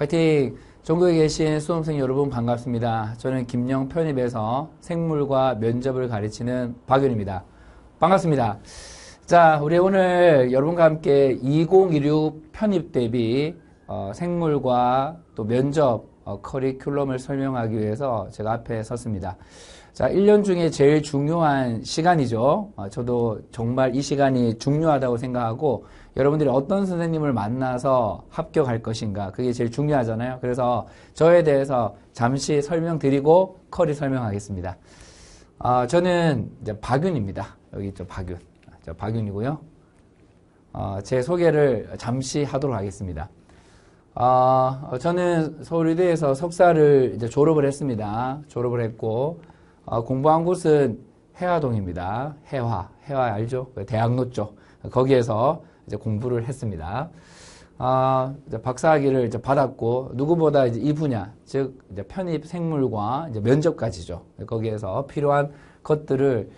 화이팅! 전국에 계신 수험생 여러분 반갑습니다. 저는 김영 편입에서 생물과 면접을 가르치는 박윤입니다. 반갑습니다. 자, 우리 오늘 여러분과 함께 2016 편입 대비 생물과 또 면접 커리큘럼을 설명하기 위해서 제가 앞에 섰습니다. 자, 1년 중에 제일 중요한 시간이죠. 저도 정말 이 시간이 중요하다고 생각하고 여러분들이 어떤 선생님을 만나서 합격할 것인가 그게 제일 중요하잖아요. 그래서 저에 대해서 잠시 설명드리고 커리 설명하겠습니다. 저는 이제 박윤입니다. 여기 있죠, 박윤. 저 박윤이고요. 제 소개를 잠시 하도록 하겠습니다. 저는 서울의대에서 석사를 이제 졸업을 했습니다. 졸업을 했고, 공부한 곳은 해화동입니다. 해화 알죠? 대학로 쪽. 거기에서 이제 공부를 했습니다. 이제 박사학위를 이제 받았고, 누구보다 이제 이 분야, 즉, 이제 편입 생물과 이제 면접까지죠. 거기에서 필요한 것들을,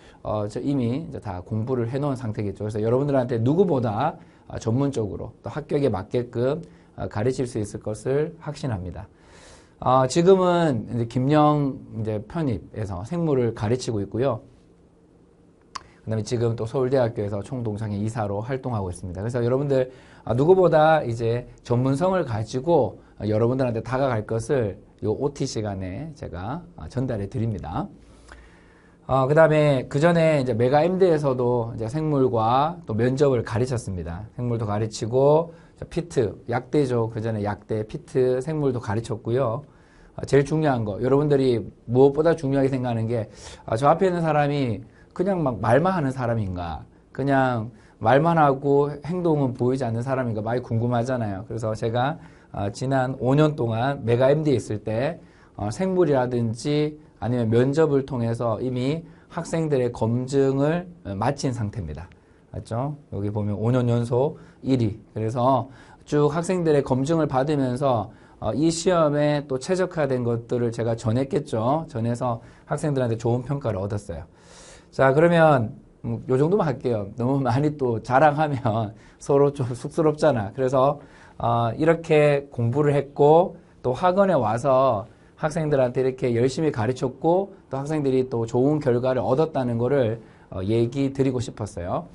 저 이미 이제 다 공부를 해놓은 상태겠죠. 그래서 여러분들한테 누구보다 전문적으로 또 합격에 맞게끔 가르칠 수 있을 것을 확신합니다. 지금은 이제 김영 이제 편입에서 생물을 가르치고 있고요. 그 다음에 지금 또 서울대학교에서 총동창회 이사로 활동하고 있습니다. 그래서 여러분들 누구보다 이제 전문성을 가지고 여러분들한테 다가갈 것을 이 OT 시간에 제가 전달해 드립니다. 그 다음에 그 전에 이제 메가MD에서도 이제 생물과 또 면접을 가르쳤습니다. 생물도 가르치고 피트, 약대죠. 그 전에 약대, 피트, 생물도 가르쳤고요. 제일 중요한 거, 여러분들이 무엇보다 중요하게 생각하는 게, 저 앞에 있는 사람이 그냥 막 말만 하는 사람인가, 그냥 말만 하고 행동은 보이지 않는 사람인가 많이 궁금하잖아요. 그래서 제가 지난 5년 동안 메가MD에 있을 때 생물이라든지 아니면 면접을 통해서 이미 학생들의 검증을 마친 상태입니다. 맞죠? 여기 보면 5년 연속 1위. 그래서 쭉 학생들의 검증을 받으면서 이 시험에 또 최적화된 것들을 제가 전했겠죠. 전해서 학생들한테 좋은 평가를 얻었어요. 자, 그러면 요 정도만 할게요. 너무 많이 또 자랑하면 서로 좀 쑥스럽잖아. 그래서 이렇게 공부를 했고 또 학원에 와서 학생들한테 이렇게 열심히 가르쳤고 또 학생들이 또 좋은 결과를 얻었다는 거를 얘기 드리고 싶었어요.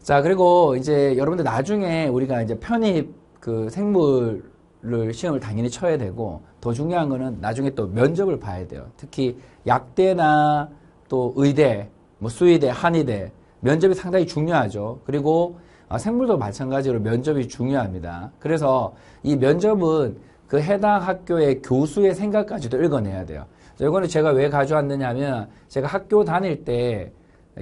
자, 그리고 이제 여러분들 나중에 우리가 이제 편입 그 생물을 시험을 당연히 쳐야 되고 더 중요한 거는 나중에 또 면접을 봐야 돼요. 특히 약대나 또 의대, 뭐 수의대, 한의대 면접이 상당히 중요하죠. 그리고 생물도 마찬가지로 면접이 중요합니다. 그래서 이 면접은 그 해당 학교의 교수의 생각까지도 읽어내야 돼요. 이거는 제가 왜 가져왔느냐 하면 제가 학교 다닐 때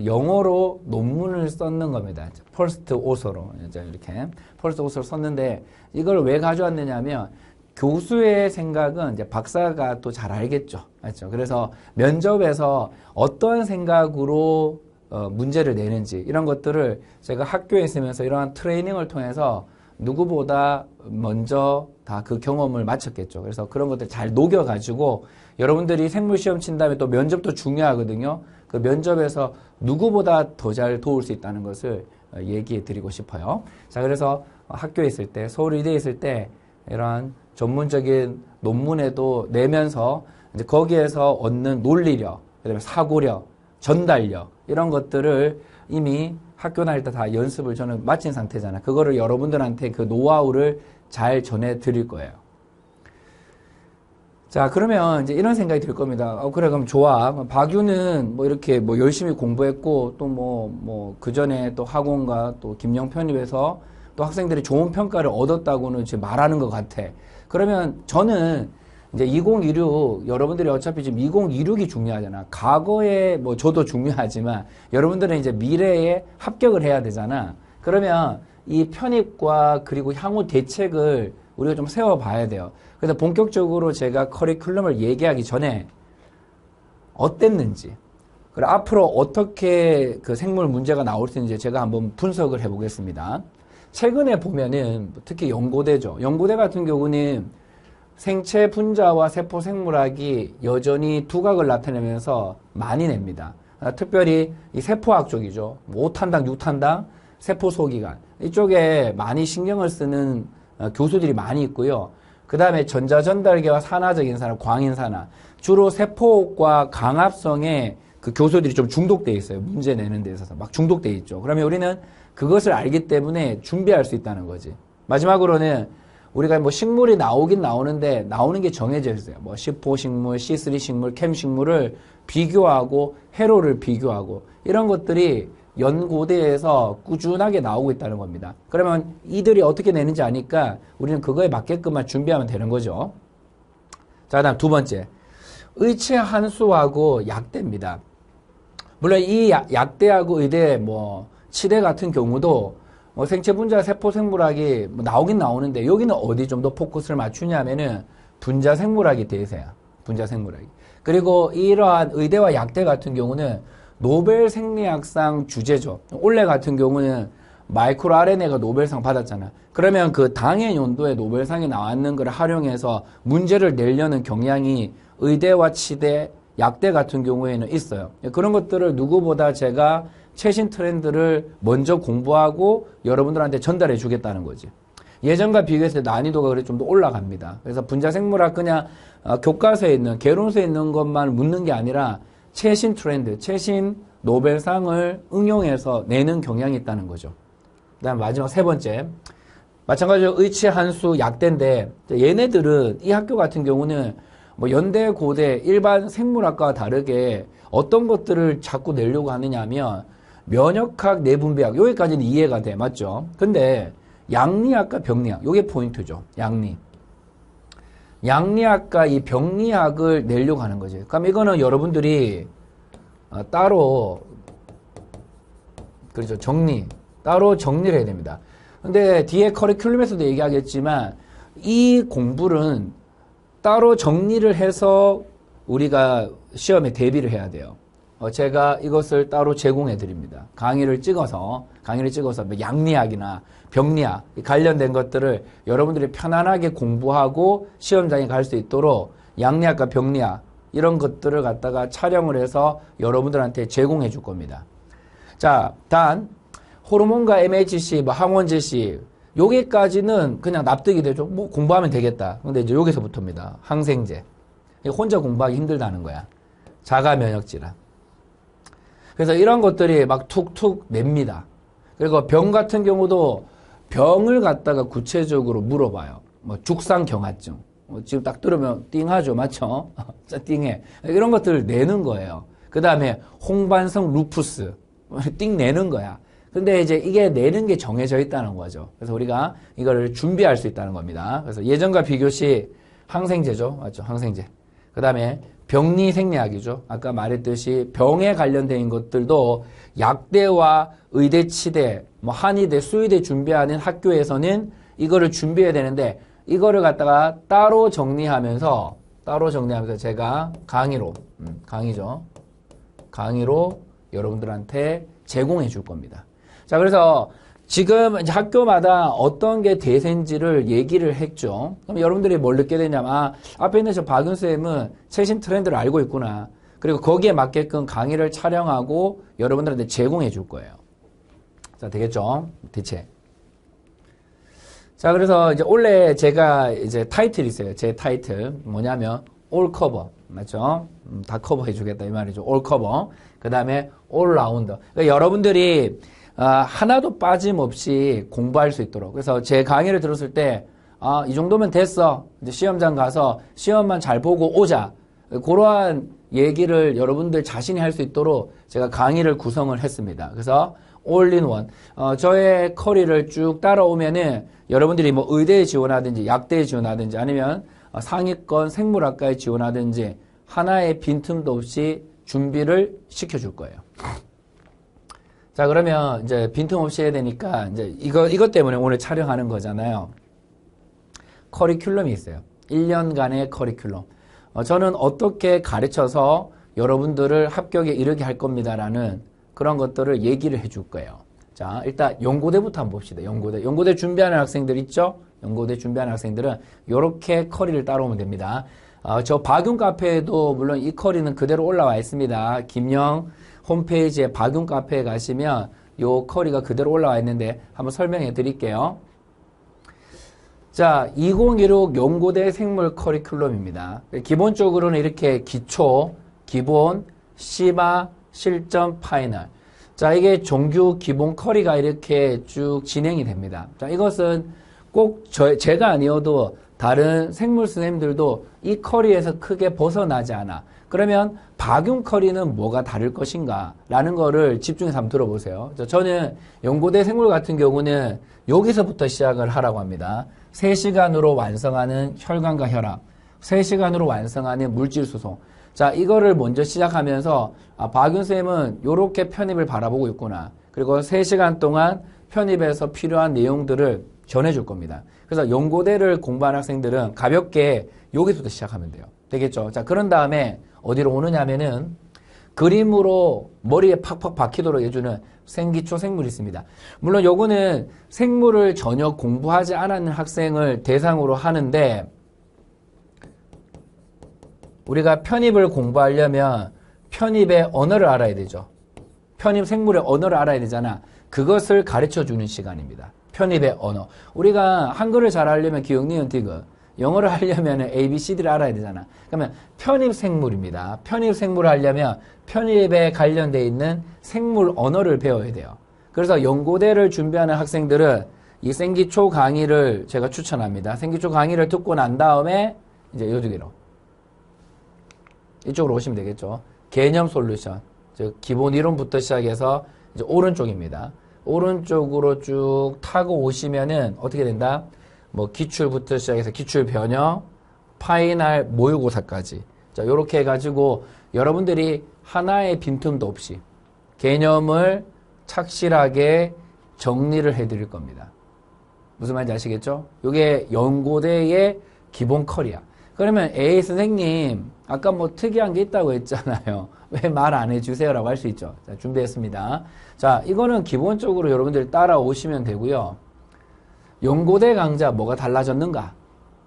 영어로 논문을 썼는 겁니다. 퍼스트 오서로 이렇게 퍼스트 오서로 썼는데 이걸 왜 가져왔느냐 하면 교수의 생각은 이제 박사가 또 잘 알겠죠. 맞죠? 그래서 면접에서 어떤 생각으로 문제를 내는지 이런 것들을 제가 학교에 있으면서 이러한 트레이닝을 통해서 누구보다 먼저 다 그 경험을 마쳤겠죠. 그래서 그런 것들 잘 녹여가지고 여러분들이 생물 시험 친 다음에 또 면접도 중요하거든요. 그 면접에서 누구보다 더 잘 도울 수 있다는 것을 얘기해 드리고 싶어요. 자, 그래서 학교에 있을 때, 서울의대에 있을 때 이러한 전문적인 논문에도 내면서 이제 거기에서 얻는 논리력, 그다음에 사고력, 전달력 이런 것들을 이미 학교 다닐 때 다 연습을 저는 마친 상태잖아요. 그거를 여러분들한테 그 노하우를 잘 전해 드릴 거예요. 자, 그러면 이제 이런 생각이 들 겁니다. 그래, 그럼 좋아. 박유는 뭐 이렇게 뭐 열심히 공부했고 또 그 전에 또 학원과 또 김영 편입에서 또 학생들이 좋은 평가를 얻었다고는 지금 말하는 것 같아. 그러면 저는 이제 2016, 여러분들이 어차피 지금 2026이 중요하잖아. 과거에 뭐 저도 중요하지만 여러분들은 이제 미래에 합격을 해야 되잖아. 그러면 이 편입과 그리고 향후 대책을 우리가 좀 세워봐야 돼요. 그래서 본격적으로 제가 커리큘럼을 얘기하기 전에 어땠는지, 그리고 앞으로 어떻게 그 생물 문제가 나올 수 있는지 제가 한번 분석을 해보겠습니다. 최근에 보면은 특히 연고대죠. 연고대 같은 경우는 생체 분자와 세포 생물학이 여전히 두각을 나타내면서 많이 냅니다. 특별히 이 세포학 쪽이죠. 5탄당, 6탄당, 세포 소기관 이쪽에 많이 신경을 쓰는 교수들이 많이 있고요. 그 다음에 전자전달계와 산화적인 산화, 광인산화. 주로 세포과 강압성에 그 교수들이 좀 중독돼 있어요. 문제 내는 데 있어서 막 중독돼 있죠. 그러면 우리는 그것을 알기 때문에 준비할 수 있다는 거지. 마지막으로는 우리가 뭐 식물이 나오긴 나오는데 나오는 게 정해져 있어요. 뭐 C4 식물, C3 식물, 캠 식물을 비교하고 회로를 비교하고 이런 것들이 연고대에서 꾸준하게 나오고 있다는 겁니다. 그러면 이들이 어떻게 내는지 아니까 우리는 그거에 맞게끔만 준비하면 되는 거죠. 자, 다음 두 번째. 의체 한수하고 약대입니다. 물론 이 약대하고 의대, 뭐 치대 같은 경우도 뭐 생체 분자 세포 생물학이 뭐 나오긴 나오는데 여기는 어디 좀 더 포커스를 맞추냐면은 분자 생물학이 대세야. 분자 생물학이. 그리고 이러한 의대와 약대 같은 경우는 노벨 생리학상 주제죠. 올해 같은 경우는 마이크로 RNA가 노벨상 받았잖아. 그러면 그 당해 연도에 노벨상이 나왔는 걸 활용해서 문제를 내려는 경향이 의대와 치대, 약대 같은 경우에는 있어요. 그런 것들을 누구보다 제가 최신 트렌드를 먼저 공부하고 여러분들한테 전달해 주겠다는 거지. 예전과 비교해서 난이도가 그래 좀 더 올라갑니다. 그래서 분자생물학 그냥 교과서에 있는, 개론서에 있는 것만 묻는 게 아니라 최신 트렌드, 최신 노벨상을 응용해서 내는 경향이 있다는 거죠. 그 다음 마지막 세 번째. 마찬가지로 의치, 한수, 약대인데 얘네들은 이 학교 같은 경우는 뭐 연대, 고대, 일반 생물학과와 다르게 어떤 것들을 자꾸 내려고 하느냐 하면 면역학, 내분비학 여기까지는 이해가 돼. 맞죠? 근데 양리학과 병리학 요게 포인트죠. 양리학과 이 병리학을 내려고 하는 거지. 그럼 이거는 여러분들이 따로 그렇죠. 따로 정리를 해야 됩니다. 근데 뒤에 커리큘럼에서도 얘기하겠지만 이 공부는 따로 정리를 해서 우리가 시험에 대비를 해야 돼요. 제가 이것을 따로 제공해 드립니다. 강의를 찍어서 뭐 양리학이나 병리학 관련된 것들을 여러분들이 편안하게 공부하고 시험장에 갈 수 있도록 양리학과 병리학 이런 것들을 갖다가 촬영을 해서 여러분들한테 제공해 줄 겁니다. 자, 단 호르몬과 MHC, 뭐 항원 제시 여기까지는 그냥 납득이 되죠. 뭐 공부하면 되겠다. 근데 이제 여기서부터입니다. 항생제. 혼자 공부하기 힘들다는 거야. 자가 면역 질환. 그래서 이런 것들이 막 툭툭 냅니다. 그리고 병 같은 경우도 병을 갖다가 구체적으로 물어봐요. 뭐 죽상경화증. 지금 딱 들으면 띵하죠. 맞죠? 띵해. 이런 것들을 내는 거예요. 그 다음에 홍반성 루푸스. 띵 내는 거야. 근데 이제 이게 내는 게 정해져 있다는 거죠. 그래서 우리가 이거를 준비할 수 있다는 겁니다. 그래서 예전과 비교시 항생제죠. 맞죠? 항생제. 그 다음에 병리 생리학이죠. 아까 말했듯이 병에 관련된 것들도 약대와 의대, 치대, 뭐 한의대, 수의대 준비하는 학교에서는 이거를 준비해야 되는데 이거를 갖다가 따로 정리하면서 제가 강의로 여러분들한테 제공해 줄 겁니다. 자, 그래서 지금 이제 학교마다 어떤 게 대세인지를 얘기를 했죠. 그럼 여러분들이 뭘 느끼게 되냐면, 앞에 있는 저 박윤쌤은 최신 트렌드를 알고 있구나. 그리고 거기에 맞게끔 강의를 촬영하고 여러분들한테 제공해 줄 거예요. 자, 되겠죠? 대체. 자, 그래서 이제 원래 제가 이제 타이틀이 있어요. 제 타이틀. 뭐냐면, 올 커버. 맞죠? 다 커버해 주겠다. 이 말이죠. 올 커버. 그 다음에 올 라운더. 그러니까 여러분들이 하나도 빠짐없이 공부할 수 있도록. 그래서 제 강의를 들었을 때, 이 정도면 됐어. 이제 시험장 가서 시험만 잘 보고 오자. 그러한 얘기를 여러분들 자신이 할 수 있도록 제가 강의를 구성을 했습니다. 그래서 올인원. 저의 커리를 쭉 따라오면은 여러분들이 뭐 의대에 지원하든지 약대에 지원하든지 아니면 상위권 생물학과에 지원하든지 하나의 빈틈도 없이 준비를 시켜줄 거예요. 자, 그러면 이제 빈틈없이 해야 되니까 이제 이것 때문에 오늘 촬영하는 거잖아요. 커리큘럼이 있어요. 1년간의 커리큘럼. 저는 어떻게 가르쳐서 여러분들을 합격에 이르게 할 겁니다라는 그런 것들을 얘기를 해줄 거예요. 자, 일단 연고대부터 한번 봅시다. 연고대 준비하는 학생들 있죠? 연고대 준비하는 학생들은 이렇게 커리를 따라오면 됩니다. 저 박윤 카페에도 물론 이 커리는 그대로 올라와 있습니다. 김영 홈페이지에 박윤 카페에 가시면 요 커리가 그대로 올라와 있는데 한번 설명해 드릴게요. 자, 2016 연고대 생물 커리큘럼입니다. 기본적으로는 이렇게 기초, 기본, 시마, 실전, 파이널. 자, 이게 정규 기본 커리가 이렇게 쭉 진행이 됩니다. 자, 이것은 꼭 제가 아니어도 다른 생물 선생님들도 이 커리에서 크게 벗어나지 않아. 그러면 박윤 커리는 뭐가 다를 것인가? 라는 거를 집중해서 한번 들어보세요. 저는 연고대 생물 같은 경우는 여기서부터 시작을 하라고 합니다. 3시간으로 완성하는 혈관과 혈압, 3시간으로 완성하는 물질 수송. 자, 이거를 먼저 시작하면서 박윤 쌤은 이렇게 편입을 바라보고 있구나. 그리고 3시간 동안 편입에서 필요한 내용들을 전해줄 겁니다. 그래서 연고대를 공부하는 학생들은 가볍게 여기서부터 시작하면 돼요. 되겠죠? 자, 그런 다음에 어디로 오느냐면은 그림으로 머리에 팍팍 박히도록 해주는 생기초 생물이 있습니다. 물론 요거는 생물을 전혀 공부하지 않았는 학생을 대상으로 하는데 우리가 편입을 공부하려면 편입의 언어를 알아야 되죠. 편입 생물의 언어를 알아야 되잖아. 그것을 가르쳐주는 시간입니다. 편입의 언어. 우리가 한글을 잘 하려면 기역, 니은, 디귿. 영어를 하려면 A, B, C, D를 알아야 되잖아. 그러면 편입 생물입니다. 편입 생물을 하려면 편입에 관련되어 있는 생물 언어를 배워야 돼요. 그래서 연고대를 준비하는 학생들은 이 생기초 강의를 제가 추천합니다. 생기초 강의를 듣고 난 다음에 이제 요두개로 이쪽으로 오시면 되겠죠. 개념 솔루션. 즉 기본 이론부터 시작해서 이제 오른쪽입니다. 오른쪽으로 쭉 타고 오시면은 어떻게 된다? 뭐 기출부터 시작해서 기출 변형, 파이널 모의고사까지. 자, 요렇게 해가지고 여러분들이 하나의 빈틈도 없이 개념을 착실하게 정리를 해드릴 겁니다. 무슨 말인지 아시겠죠? 요게 연고대의 기본 커리야. 그러면 에이 선생님 아까 뭐 특이한 게 있다고 했잖아요. 왜 말 안 해주세요? 라고 할 수 있죠. 자, 준비했습니다. 자, 이거는 기본적으로 여러분들이 따라오시면 되고요. 연고대 강좌 뭐가 달라졌는가?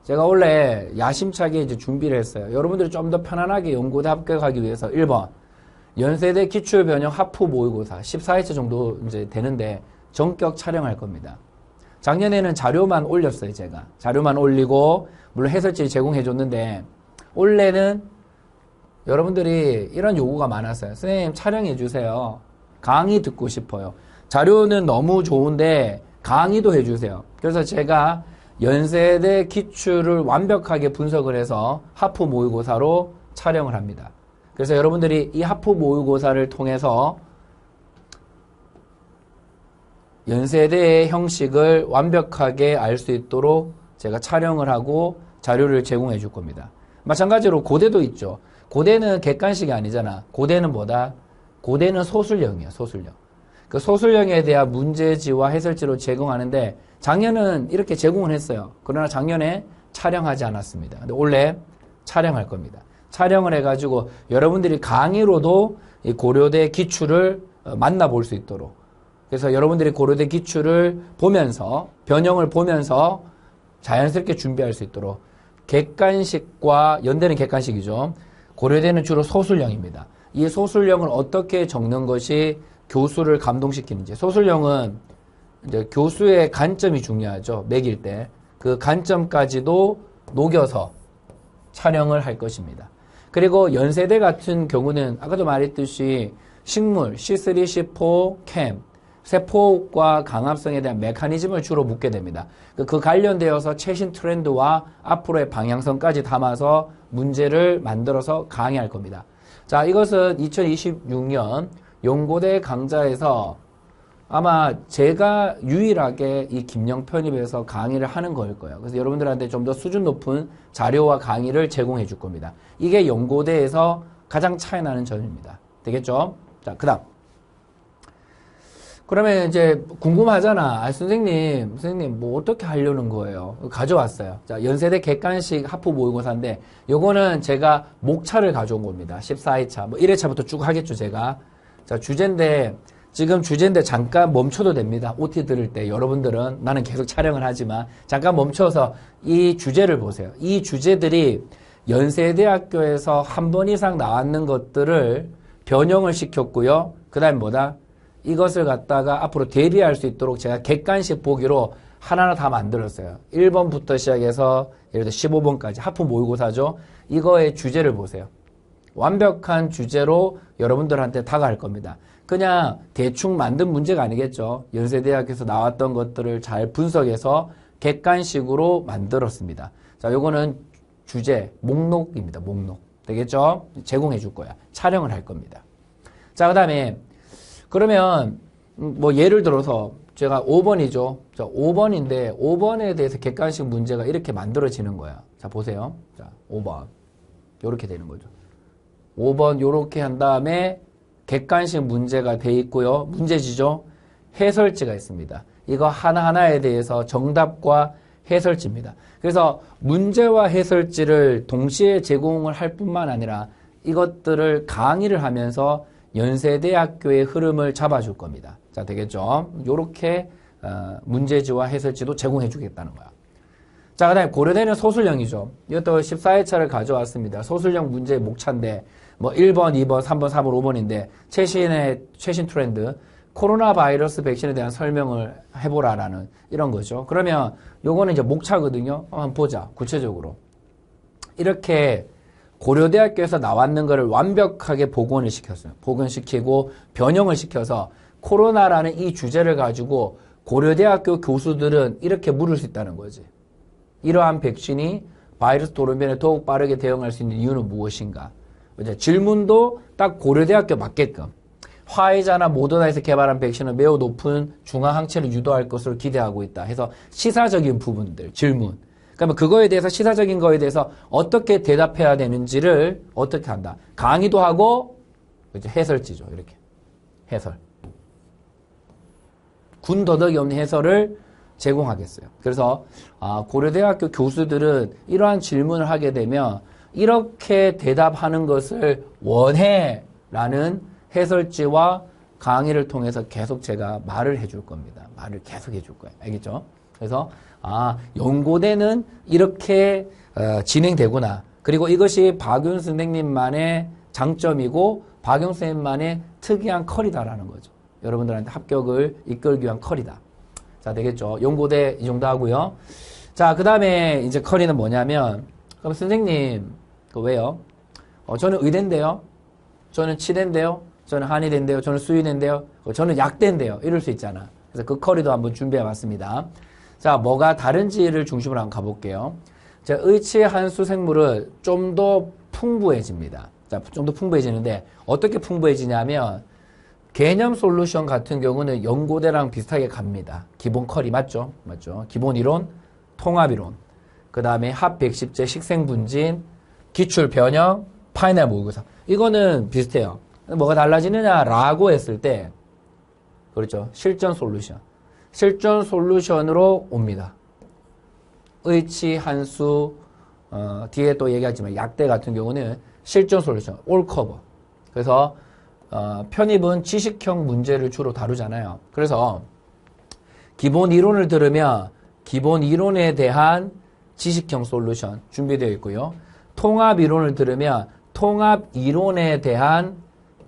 제가 원래 야심차게 이제 준비를 했어요. 여러분들이 좀 더 편안하게 연고대 합격하기 위해서 1번 연세대 기출 변형 하프 모의고사 14회차 정도 이제 되는데 전격 촬영할 겁니다. 작년에는 자료만 올렸어요, 제가. 자료만 올리고 물론 해설지 제공해 줬는데 올해는 여러분들이 이런 요구가 많았어요. 선생님 촬영해 주세요. 강의 듣고 싶어요. 자료는 너무 좋은데 강의도 해주세요. 그래서 제가 연세대 기출을 완벽하게 분석을 해서 하프 모의고사로 촬영을 합니다. 그래서 여러분들이 이 하프 모의고사를 통해서 연세대의 형식을 완벽하게 알 수 있도록 제가 촬영을 하고 자료를 제공해 줄 겁니다. 마찬가지로 고대도 있죠. 고대는 객관식이 아니잖아. 고대는 뭐다? 고대는 소술형이야, 소술형. 그 소술형에 대한 문제지와 해설지로 제공하는데 작년은 이렇게 제공을 했어요. 그러나 작년에 촬영하지 않았습니다. 근데 올해 촬영할 겁니다. 촬영을 해가지고 여러분들이 강의로도 이 고려대 기출을 만나볼 수 있도록. 그래서 여러분들이 고려대 기출을 보면서 변형을 보면서 자연스럽게 준비할 수 있도록 객관식과 연대는 객관식이죠. 고려대는 주로 소술형입니다. 이 소술형을 어떻게 적는 것이 교수를 감동시키는지. 소술형은 이제 교수의 관점이 중요하죠. 매길 때. 그 관점까지도 녹여서 촬영을 할 것입니다. 그리고 연세대 같은 경우는 아까도 말했듯이 식물, C3, C4, 캠, 세포과 강압성에 대한 메커니즘을 주로 묻게 됩니다. 그 관련되어서 최신 트렌드와 앞으로의 방향성까지 담아서 문제를 만들어서 강의할 겁니다. 자, 이것은 2026년 연고대 강좌에서 아마 제가 유일하게 이 김영 편입에서 강의를 하는 거일 거예요. 그래서 여러분들한테 좀 더 수준 높은 자료와 강의를 제공해 줄 겁니다. 이게 연고대에서 가장 차이 나는 점입니다. 되겠죠? 자, 그 다음. 그러면 이제 궁금하잖아. 아, 선생님, 뭐 어떻게 하려는 거예요? 가져왔어요. 자, 연세대 객관식 하프 모의고사인데, 요거는 제가 목차를 가져온 겁니다. 14회차. 뭐 1회차부터 쭉 하겠죠, 제가. 자, 지금 주제인데 잠깐 멈춰도 됩니다. OT 들을 때 여러분들은 나는 계속 촬영을 하지만 잠깐 멈춰서 이 주제를 보세요. 이 주제들이 연세대학교에서 한 번 이상 나왔는 것들을 변형을 시켰고요. 그 다음에 뭐다? 이것을 갖다가 앞으로 대비할 수 있도록 제가 객관식 보기로 하나하나 다 만들었어요. 1번부터 시작해서 예를 들어 15번까지 하프 모의고사죠. 이거의 주제를 보세요. 완벽한 주제로 여러분들한테 다가갈 겁니다. 그냥 대충 만든 문제가 아니겠죠. 연세대학에서 나왔던 것들을 잘 분석해서 객관식으로 만들었습니다. 자, 요거는 주제, 목록입니다. 목록. 되겠죠? 제공해 줄 거야. 촬영을 할 겁니다. 자, 그 다음에, 그러면, 뭐, 예를 들어서, 제가 5번이죠. 자, 5번인데, 5번에 대해서 객관식 문제가 이렇게 만들어지는 거야. 자, 보세요. 자, 5번. 요렇게 되는 거죠. 5번 요렇게 한 다음에, 객관식 문제가 돼 있고요. 문제지죠? 해설지가 있습니다. 이거 하나하나에 대해서 정답과 해설지입니다. 그래서 문제와 해설지를 동시에 제공을 할 뿐만 아니라 이것들을 강의를 하면서 연세대학교의 흐름을 잡아줄 겁니다. 자, 되겠죠? 요렇게 문제지와 해설지도 제공해 주겠다는 거야. 자, 그 다음에 고려대는 소술형이죠. 이것도 14회차를 가져왔습니다. 소술형 문제의 목차인데 뭐 1번, 2번, 3번, 4번, 5번인데 최신 트렌드 코로나 바이러스 백신에 대한 설명을 해보라라는 이런 거죠. 그러면 요거는 이제 목차거든요. 한번 보자. 구체적으로. 이렇게 고려대학교에서 나왔는 거를 완벽하게 복원을 시켰어요. 복원시키고 변형을 시켜서 코로나라는 이 주제를 가지고 고려대학교 교수들은 이렇게 물을 수 있다는 거지. 이러한 백신이 바이러스 돌연변에 더욱 빠르게 대응할 수 있는 이유는 무엇인가? 이제 질문도 딱 고려대학교 맞게끔. 화이자나 모더나에서 개발한 백신은 매우 높은 중화 항체를 유도할 것으로 기대하고 있다 해서 시사적인 부분들, 질문. 그러면 그거에 대해서 시사적인 거에 대해서 어떻게 대답해야 되는지를 어떻게 한다. 강의도 하고 이제 해설지죠. 이렇게. 해설. 군더더기 없는 해설을 제공하겠어요. 그래서 고려대학교 교수들은 이러한 질문을 하게 되면 이렇게 대답하는 것을 원해라는 해설지와 강의를 통해서 계속 제가 말을 해줄 겁니다. 말을 계속 해줄 거예요. 알겠죠? 그래서 연고대는 이렇게 진행되구나. 그리고 이것이 박윤 선생님만의 장점이고 박윤 선생님만의 특이한 컬이다라는 거죠. 여러분들한테 합격을 이끌기 위한 컬이다. 자, 되겠죠? 연고대 이 정도 하고요. 자, 그 다음에 이제 컬이는 뭐냐면 그럼 선생님 왜요? 저는 의대인데요. 저는 치대인데요. 저는 한의대인데요. 저는 수의대인데요. 저는 약대인데요. 이럴 수 있잖아. 그래서 그 커리도 한번 준비해 봤습니다. 자, 뭐가 다른지를 중심으로 한번 가볼게요. 자, 의치 한수 생물은 좀 더 풍부해집니다. 자, 좀 더 풍부해지는데 어떻게 풍부해지냐면 개념 솔루션 같은 경우는 연고대랑 비슷하게 갑니다. 기본 커리 맞죠? 맞죠? 기본 이론, 통합 이론, 그 다음에 합 110제 식생분진, 기출 변형, 파이널 모의고사. 이거는 비슷해요. 뭐가 달라지느냐라고 했을 때, 그렇죠. 실전 솔루션. 실전 솔루션으로 옵니다. 의치, 한수, 뒤에 또 얘기하지만 약대 같은 경우는 실전 솔루션, 올 커버. 그래서, 편입은 지식형 문제를 주로 다루잖아요. 그래서, 기본 이론을 들으면 기본 이론에 대한 지식형 솔루션 준비되어 있고요. 통합 이론을 들으면 통합 이론에 대한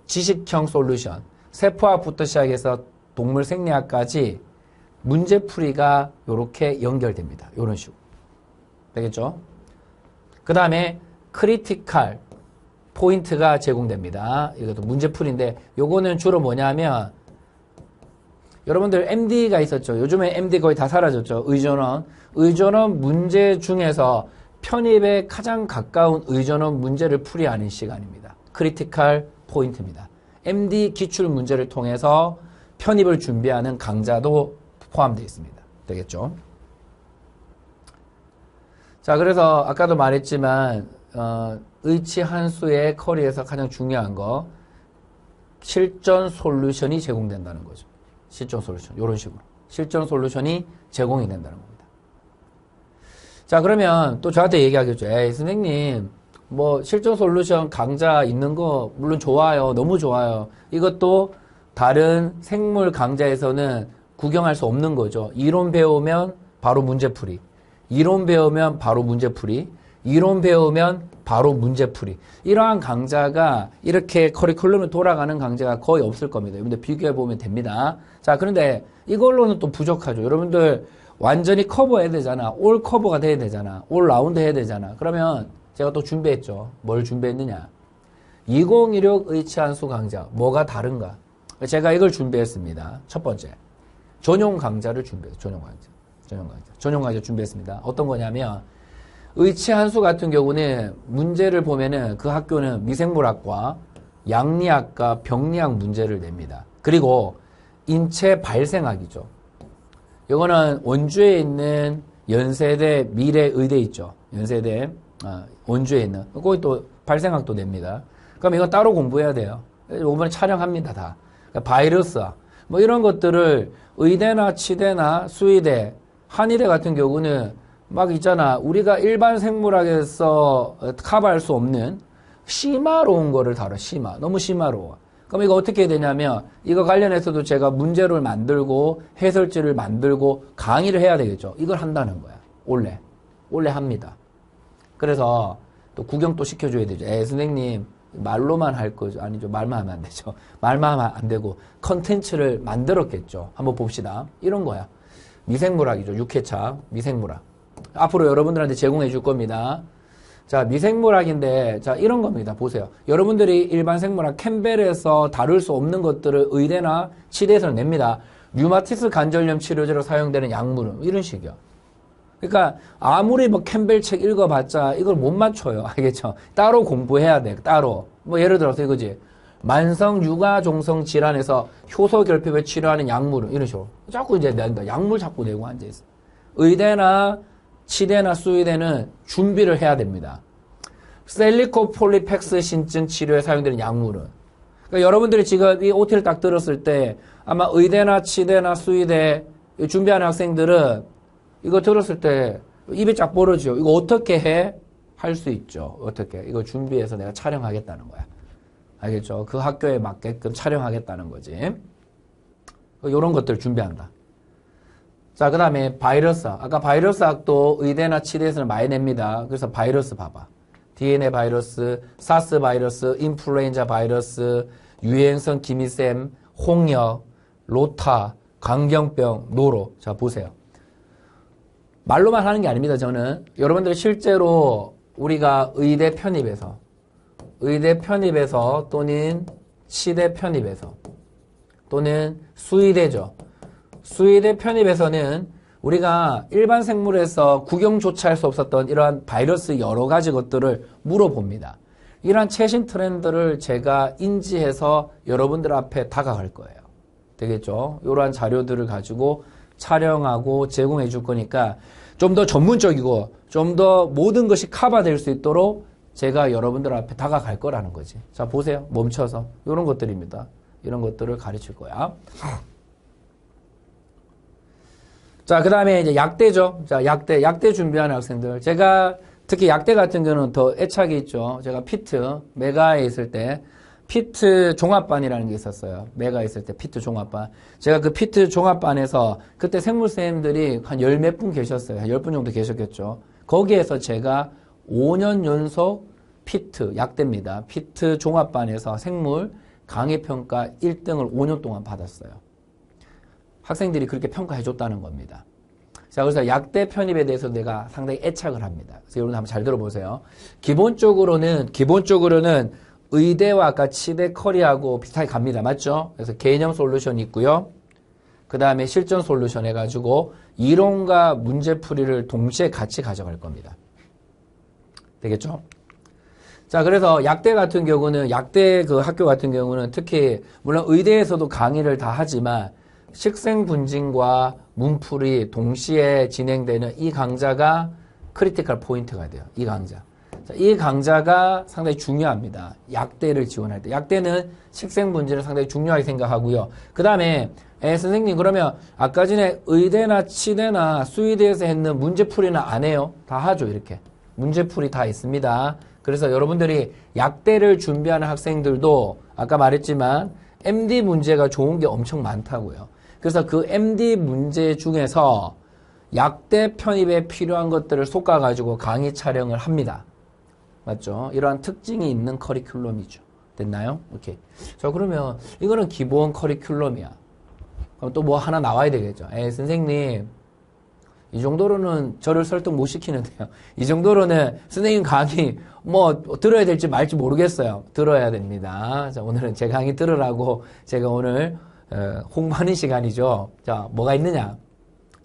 지식형 솔루션, 세포학부터 시작해서 동물 생리학까지 문제풀이가 이렇게 연결됩니다. 이런 식으로. 되겠죠? 그 다음에 크리티컬 포인트가 제공됩니다. 이것도 문제풀이인데 요거는 주로 뭐냐면 여러분들 MD가 있었죠. 요즘에 MD 거의 다 사라졌죠. 의전원 문제 중에서 편입에 가장 가까운 의전원 문제를 풀이하는 시간입니다. 크리티컬 포인트입니다. MD 기출 문제를 통해서 편입을 준비하는 강좌도 포함되어 있습니다. 되겠죠? 자, 그래서 아까도 말했지만 의치 한수의 커리에서 가장 중요한 거 실전 솔루션이 제공된다는 거죠. 실전 솔루션 이런 식으로 실전 솔루션이 제공이 된다는 겁니다. 자, 그러면 또 저한테 얘기하겠죠. 에이 선생님 뭐 실전 솔루션 강좌 있는 거 물론 좋아요. 너무 좋아요. 이것도 다른 생물 강좌에서는 구경할 수 없는 거죠. 이론 배우면 바로 문제풀이. 이론 배우면 바로 문제풀이. 이론 배우면 바로 문제풀이. 이러한 강좌가 이렇게 커리큘럼이 돌아가는 강좌가 거의 없을 겁니다. 여러분들 비교해 보면 됩니다. 자, 그런데 이걸로는 또 부족하죠. 여러분들 완전히 커버해야 되잖아. 올 커버가 돼야 되잖아. 올 라운드 해야 되잖아. 그러면 제가 또 준비했죠. 뭘 준비했느냐. 2016 의치한수 강좌. 뭐가 다른가? 제가 이걸 준비했습니다. 첫 번째. 전용 강좌를 준비했어요. 전용 강좌 준비했습니다. 어떤 거냐면 의치한수 같은 경우는 문제를 보면은 그 학교는 미생물학과 양리학과 병리학 문제를 냅니다. 그리고 인체 발생학이죠. 이거는 원주에 있는 연세대 미래의대 있죠. 연세대 원주에 있는 거기 또 발생학도 냅니다. 그럼 이건 따로 공부해야 돼요. 이번에 촬영합니다. 다. 그러니까 바이러스 뭐 이런 것들을 의대나 치대나 수의대, 한의대 같은 경우는 막 있잖아. 우리가 일반 생물학에서 커버할 수 없는 심화로운 거를 다뤄. 너무 심화로워. 그럼 이거 어떻게 해야 되냐면 이거 관련해서도 제가 문제를 만들고 해설지를 만들고 강의를 해야 되겠죠. 이걸 한다는 거야. 원래 합니다. 그래서 또 구경 또 시켜줘야 되죠. 선생님 말로만 할 거죠. 아니죠. 말만 하면 안 되죠. 말만 하면 안 되고 컨텐츠를 만들었겠죠. 한번 봅시다. 이런 거야. 미생물학이죠. 6회차 미생물학. 앞으로 여러분들한테 제공해 줄 겁니다. 자, 미생물학인데, 자, 이런 겁니다. 보세요. 여러분들이 일반 생물학 캠벨에서 다룰 수 없는 것들을 의대나 치대에서 냅니다. 류마티스 관절염 치료제로 사용되는 약물은 이런 식이요. 그러니까 아무리 뭐 캠벨 책 읽어봤자 이걸 못 맞춰요. 알겠죠? 따로 공부해야 돼. 따로. 뭐 예를 들어서 이거지. 만성 육아종성 질환에서 효소 결핍을 치료하는 약물은 이런 식으로. 자꾸 이제 낸다. 약물 자꾸 내고 앉아있어. 의대나 치대나 수의대는 준비를 해야 됩니다. 셀리코폴리펙스 신증 치료에 사용되는 약물은. 그러니까 여러분들이 지금 이 OT를 딱 들었을 때 아마 의대나 치대나 수의대 준비하는 학생들은 이거 들었을 때 입이 쫙 벌어지죠. 이거 어떻게 해? 할 수 있죠. 어떻게. 이거 준비해서 내가 촬영하겠다는 거야. 알겠죠? 그 학교에 맞게끔 촬영하겠다는 거지. 이런 것들을 준비한다. 자, 그 다음에 바이러스. 아까 바이러스 학도 의대나 치대에서는 많이 냅니다. 그래서 바이러스 봐봐. DNA 바이러스, 사스 바이러스, 인플루엔자 바이러스, 유행성 기미셈, 홍역, 로타, 광견병, 노로. 자, 보세요. 말로만 하는 게 아닙니다, 저는. 여러분들 실제로 우리가 의대 편입에서 또는 치대 편입에서 또는 수의대죠. 수의대 편입에서는 우리가 일반 생물에서 구경조차 할 수 없었던 이러한 바이러스 여러 가지 것들을 물어봅니다. 이러한 최신 트렌드를 제가 인지해서 여러분들 앞에 다가갈 거예요. 되겠죠? 이러한 자료들을 가지고 촬영하고 제공해 줄 거니까 좀 더 전문적이고 좀 더 모든 것이 커버될 수 있도록 제가 여러분들 앞에 다가갈 거라는 거지. 자, 보세요. 멈춰서. 이런 것들입니다. 이런 것들을 가르칠 거야. 자, 그 다음에 이제 약대죠. 자, 약대 준비하는 학생들. 제가 특히 약대 같은 경우는 더 애착이 있죠. 제가 피트, 메가에 있을 때, 피트 종합반이라는 게 있었어요. 메가에 있을 때 피트 종합반. 제가 그 피트 종합반에서 그때 생물쌤들이 한 열 몇 분 계셨어요. 한 10분 정도 계셨겠죠. 거기에서 제가 5년 연속 피트, 약대입니다. 피트 종합반에서 생물 강의평가 1등을 5년 동안 받았어요. 학생들이 그렇게 평가해줬다는 겁니다. 자, 그래서 약대 편입에 대해서 내가 상당히 애착을 합니다. 그래서 여러분 한번 잘 들어보세요. 기본적으로는 의대와 아까 치대 커리하고 비슷하게 갑니다. 맞죠? 그래서 개념 솔루션이 있고요. 그 다음에 실전 솔루션 해가지고 이론과 문제풀이를 동시에 같이 가져갈 겁니다. 되겠죠? 자, 그래서 약대 같은 경우는, 약대 그 학교 같은 경우는 특히, 물론 의대에서도 강의를 다 하지만, 식생분진과 문풀이 동시에 진행되는 이 강좌가 크리티컬 포인트가 돼요. 이 강좌. 자, 이 강좌가 상당히 중요합니다. 약대를 지원할 때. 약대는 식생분진을 상당히 중요하게 생각하고요. 그 다음에, 선생님, 그러면 아까 전에 의대나 치대나 수의대에서 했는 문제풀이는 안 해요? 다 하죠, 이렇게. 문제풀이 다 있습니다. 그래서 여러분들이 약대를 준비하는 학생들도 아까 말했지만 MD 문제가 좋은 게 엄청 많다고요. 그래서 그 MD 문제 중에서 약대 편입에 필요한 것들을 솎아가지고 강의 촬영을 합니다. 맞죠? 이러한 특징이 있는 커리큘럼이죠. 됐나요? 오케이. 자, 그러면 이거는 기본 커리큘럼이야. 그럼 또 뭐 하나 나와야 되겠죠. 선생님, 이 정도로는 저를 설득 못 시키는데요. 이 정도로는 선생님 강의 뭐 들어야 될지 말지 모르겠어요. 들어야 됩니다. 자, 오늘은 제 강의 들으라고 제가 오늘 홍보하는 시간이죠. 자, 뭐가 있느냐?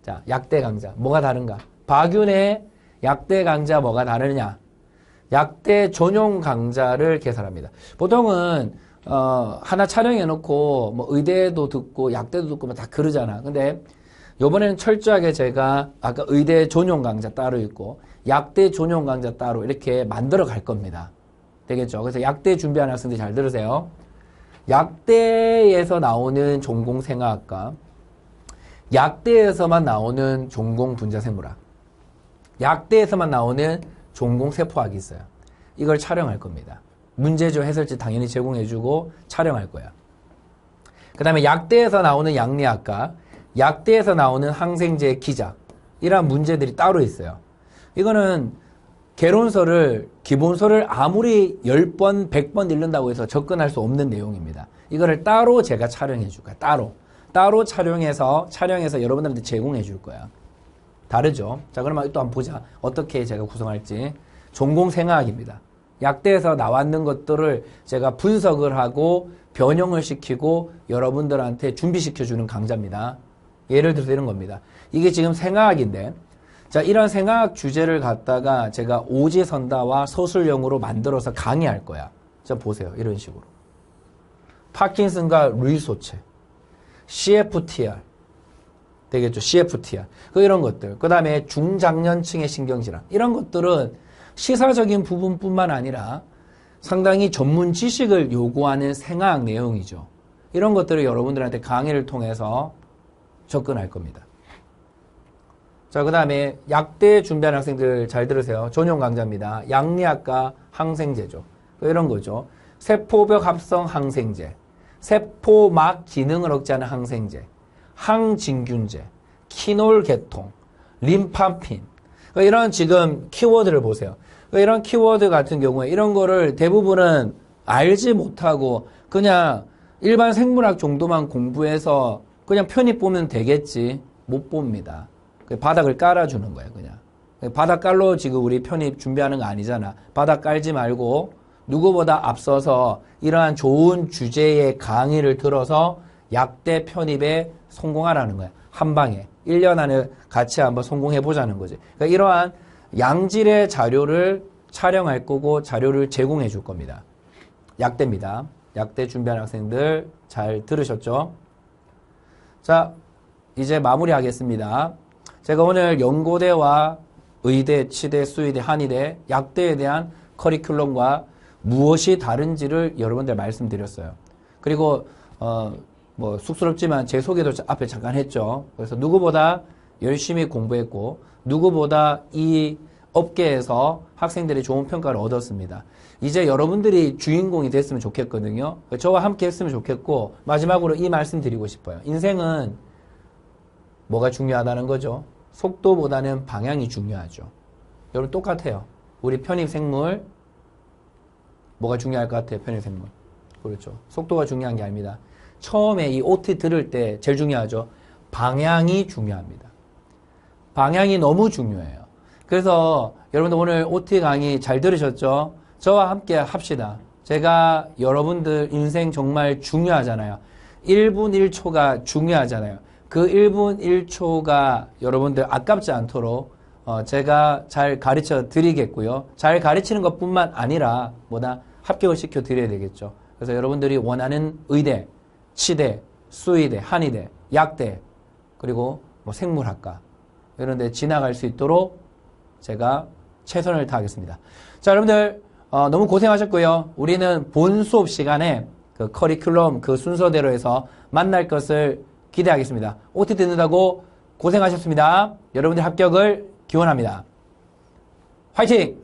자, 약대 강좌. 뭐가 다른가? 박윤의 약대 강좌 뭐가 다르냐? 약대 전용 강좌를 개설합니다. 보통은 하나 촬영해 놓고 뭐 의대도 듣고 약대도 듣고 뭐 다 그러잖아. 근데 요번에는 철저하게 제가 아까 의대 전용 강좌 따로 있고 약대 전용 강좌 따로 이렇게 만들어 갈 겁니다. 되겠죠? 그래서 약대 준비하는 학생들 잘 들으세요. 약대에서 나오는 전공 생화학과, 약대에서만 나오는 전공 분자생물학, 약대에서만 나오는 전공 세포학이 있어요. 이걸 촬영할 겁니다. 문제조 해설지 당연히 제공해주고 촬영할 거야. 그 다음에 약대에서 나오는 양리학과, 약대에서 나오는 항생제 기작, 이러한 문제들이 따로 있어요. 이거는 개론서를, 기본서를 아무리 10번, 100번 읽는다고 해서 접근할 수 없는 내용입니다. 이거를 따로 제가 촬영해 줄 거야. 따로 촬영해서 여러분들한테 제공해 줄 거야. 다르죠? 자, 그러면 또 한번 보자. 어떻게 제가 구성할지. 전공 생화학입니다. 약대에서 나왔는 것들을 제가 분석을 하고 변형을 시키고 여러분들한테 준비시켜주는 강좌입니다. 예를 들어서 이런 겁니다. 이게 지금 생화학인데, 자, 이런 생화학 주제를 갖다가 제가 오지선다와 서술형으로 만들어서 강의할 거야. 자, 보세요. 이런 식으로. 파킨슨과 루이소체, CFTR, 되겠죠? CFTR. 이런 것들. 그 다음에 중장년층의 신경질환. 이런 것들은 시사적인 부분뿐만 아니라 상당히 전문 지식을 요구하는 생화학 내용이죠. 이런 것들을 여러분들한테 강의를 통해서 접근할 겁니다. 자, 그 다음에 약대 준비하는 학생들 잘 들으세요. 전용 강좌입니다. 양리학과 항생제죠. 이런 거죠. 세포벽 합성 항생제, 세포막 기능을 억제하는 항생제, 항진균제, 키놀계통, 림파핀. 이런 지금 키워드를 보세요. 이런 키워드 같은 경우에 이런 거를 대부분은 알지 못하고 그냥 일반 생물학 정도만 공부해서 그냥 편입 보면 되겠지. 못 봅니다. 바닥을 깔아주는 거예요, 그냥. 바닥 깔로 지금 우리 편입 준비하는 거 아니잖아. 바닥 깔지 말고 누구보다 앞서서 이러한 좋은 주제의 강의를 들어서 약대 편입에 성공하라는 거야. 한 방에. 1년 안에 같이 한번 성공해보자는 거지. 그러니까 이러한 양질의 자료를 촬영할 거고 자료를 제공해 줄 겁니다. 약대입니다. 약대 준비하는 학생들 잘 들으셨죠? 자, 이제 마무리하겠습니다. 제가 오늘 연고대와 의대, 치대, 수의대, 한의대, 약대에 대한 커리큘럼과 무엇이 다른지를 여러분들 말씀드렸어요. 그리고 뭐 쑥스럽지만 제 소개도 앞에 잠깐 했죠. 그래서 누구보다 열심히 공부했고 누구보다 이 업계에서 학생들이 좋은 평가를 얻었습니다. 이제 여러분들이 주인공이 됐으면 좋겠거든요. 저와 함께 했으면 좋겠고 마지막으로 이 말씀 드리고 싶어요. 인생은 뭐가 중요하다는 거죠? 속도보다는 방향이 중요하죠. 여러분 똑같아요. 우리 편입생물 뭐가 중요할 것 같아요? 편입생물. 그렇죠. 속도가 중요한 게 아닙니다. 처음에 이 OT 들을 때 제일 중요하죠. 방향이 중요합니다. 방향이 너무 중요해요. 그래서 여러분들 오늘 OT 강의 잘 들으셨죠? 저와 함께 합시다. 제가 여러분들 인생 정말 중요하잖아요. 1분 1초가 중요하잖아요. 그 1분 1초가 여러분들 아깝지 않도록 제가 잘 가르쳐 드리겠고요. 잘 가르치는 것뿐만 아니라 뭐다 합격을 시켜 드려야 되겠죠. 그래서 여러분들이 원하는 의대, 치대, 수의대, 한의대, 약대, 그리고 뭐 생물학과 이런 데 지나갈 수 있도록 제가 최선을 다하겠습니다. 자, 여러분들 너무 고생하셨고요. 우리는 본 수업 시간에 그 커리큘럼 그 순서대로 해서 만날 것을 기대하겠습니다. OT 듣는다고 고생하셨습니다. 여러분들 합격을 기원합니다. 화이팅!